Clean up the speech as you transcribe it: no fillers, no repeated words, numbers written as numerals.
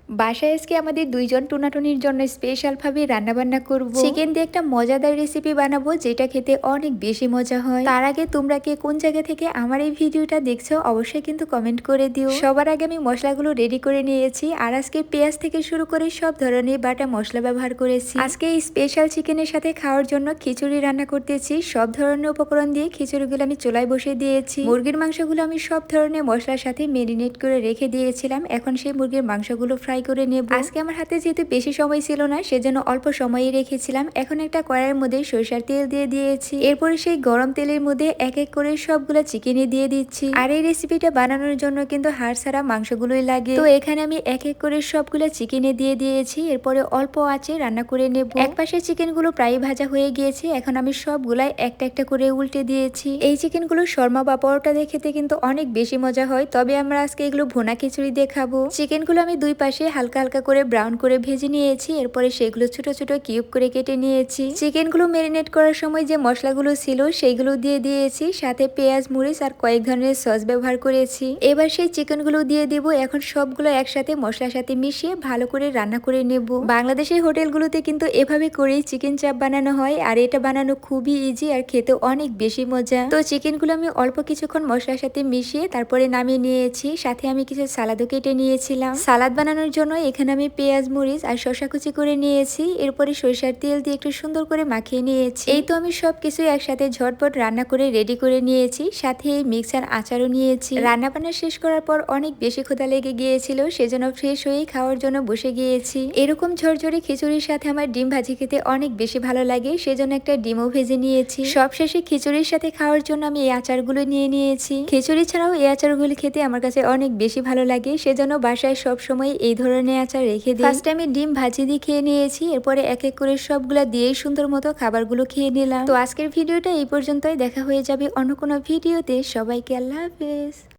বাসায় আজকে আমাদের দুইজন টুনাটুনির জন্য স্পেশাল ভাবে রান্নাবান্না করব। চিকেন দিয়ে একটা মজাদার রেসিপি বানাবো যেটা খেতে অনেক বেশি মজা হয়। তার আগে তোমরা কে কোন জায়গা থেকে আমার এই ভিডিওটা দেখছো অবশ্যই কিন্তু কমেন্ট করে দিও। সবার আগে আমি মশলাগুলো রেডি করে নিয়েছি আর আজকে পেঁয়াজ থেকে শুরু করে সব ধরনের বাটা মশলা ব্যবহার করেছি। আজকে এই স্পেশাল চিকেনের সাথে খাওয়ার জন্য খিচুড়ি রান্না করতেছি। সব ধরনের উপকরণ দিয়ে খিচুড়িগুলো আমি চুলায় বসিয়ে দিয়েছি। মুরগির মাংসগুলো আমি সব ধরনের মশলার সাথে মেরিনেট করে রেখে দিয়েছিলাম। এখন সেই মুরগির মাংসগুলো ফ্রাই করে নেব। আজকে আমার হাতে যেহেতু বেশি সময় ছিল না সেজন্য অল্প সময়ই রেখেছিলাম। এখন একটা কড়াইয়ের মধ্যে সরিষার তেল দিয়ে দিয়েছি। এরপরে সেই গরম তেলের মধ্যে এক এক করে সবগুলো চিকেনে দিয়ে দিচ্ছি। আর এই রেসিপিটা বানানোর জন্য কিন্তু হাড় ছাড়া মাংসগুলোই লাগে। তো এখানে আমি এক এক করে সবগুলো চিকেনে দিয়ে দিয়েছি। এরপরে অল্প আঁচে রান্না করে নেব। এক পাশে চিকেনগুলো প্রায় ভাজা হয়ে গিয়েছে। এখন আমি সবগুলাই একটা একটা করে উল্টে দিয়েছি। এই চিকেনগুলো শর্মা বা পরোটা দিয়ে খেতে কিন্তু অনেক বেশি মজা হয়। তবে আমরা আজকে এগুলো ভুনা খিচুড়ি দিয়ে খাবো। চিকেনগুলো আমি দুই পাশে হালকা হালকা করে ব্রাউন করে ভেজে নিয়েছি। এরপরে সেগুলো ছোট ছোট কিউব করে কেটে নিয়েছি। চিকেনগুলো ম্যারিনেট করার সময় যে মশলাগুলো ছিল সেইগুলো দিয়ে দিয়েছি। সাথে পেঁয়াজ মরিচ আর কয়েক ধরনের সস ব্যবহার করেছি। এবার সেই চিকেনগুলো দিয়ে দিব। এখন সবগুলো একসাথে মশলার সাথে মিশিয়ে ভালো করে রান্না করে নেব। বাংলাদেশের হোটেলগুলোতে কিন্তু এভাবে করেই চিকেন চাপ বানানো হয় আর এটা বানানো খুবই ইজি আর খেতে অনেক বেশি মজা। তো চিকেনগুলো আমি অল্প কিছুক্ষণ মশলার সাথে মিশিয়ে তারপরে নামিয়ে নিয়েছি। সাথে আমি কিছু সালাদও কেটে নিয়েছিলাম। সালাদ বানানোর জন্য এখানে আমি পেঁয়াজ মরিচ আর শসা কুচি করে নিয়েছি। এরপরে সরিষার তেল দিয়ে একটু সুন্দর করে মাখিয়ে নিয়েছি। এই তো আমি সবকিছু একসাথে ঝটপট রান্না করে রেডি করে নিয়েছি। সাথে এই মিক্সার আচারও নিয়েছি। রান্না বান্না শেষ করার পর অনেক বেশি ক্ষুধা লেগে গিয়েছিল, সেজন্য ফ্রেশ হয়েই খাওয়ার জন্য বসে গিয়েছি। এরকম ঝরঝরে খিচুড়ির সাথে আমার ডিম ভাজি খেতে অনেক বেশি ভালো লাগে, সেজন্য একটা ডিমও ভেজে নিয়েছি। সবশেষে খিচুড়ির সাথে খাওয়ার জন্য আমি এই আচারগুলো নিয়ে নিয়েছি। খিচুড়ি ছাড়াও এই আচারগুলো খেতে আমার কাছে অনেক বেশি ভালো লাগে, সেজন্য বাসায় সব সময় এই ধরনের আচার রেখে দিই। ফার্স্ট আমি ডিম ভাজি দিয়ে খেয়ে নিয়েছি। এরপরে এক এক করে সবগুলা দিয়েই সুন্দর মতো খাবারগুলো খেয়ে নিলাম। তো আজকের ভিডিওটা এই পর্যন্তই। দেখা হয়ে যাবে অন্য কোনো ভিডিওতে। সবাইকে আল্লাহ হাফেজ।